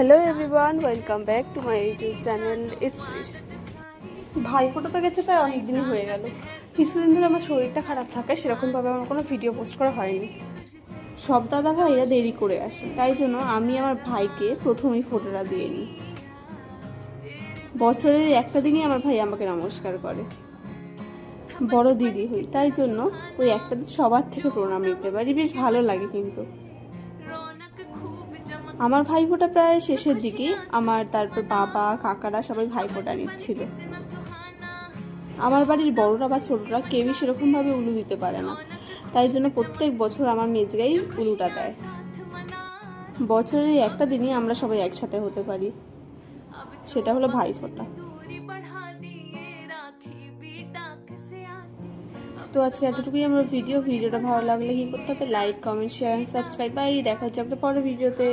Hello everyone, welcome back to my YouTube channel it's ত্রিশ। ভাইফোঁটা তো গেছে প্রায় অনেক দিনই হয়ে গেল। কিছুদিন ধরে আমার শরীরটা খারাপ থাকে, সেরকমভাবে আমার কোনো ভিডিও পোস্ট করা হয়নি। সব দাদা ভাইরা দেরি করে আসে, তাই জন্য আমি আমার ভাইকে প্রথমেই ফোঁটাটা দিয়ে নিই। বছরের একটা দিনই আমার ভাই আমাকে নমস্কার করে, বড় দিদি হই, তাই জন্য ওই একটা দিন সবার থেকে প্রণাম নিতে পারি, বেশ ভালো লাগে। কিন্তু আমার ভাইফোঁটা প্রায় শেষের দিকে, তারপর বাবা কাকারা সবাই ভাইফোঁটা নিচ্ছিল। আমার বাড়ির বড়রা বা ছোটরা কেউই সেরকমভাবে উলু দিতে পারে না, তাই জন্য প্রত্যেক বছর আমার মেজগাই উলুটা দেয়। বছরের একটা দিনই আমরা সবাই একসাথে হতে পারি, সেটা হলো ভাইফোঁটা। তো আজকে এতটুকুই আমার ভিডিওটা ভালো লাগলে কি করতে হবে, like comment share and subscribe. Bye, দেখা হচ্ছে একটা পরের ভিডিওতে।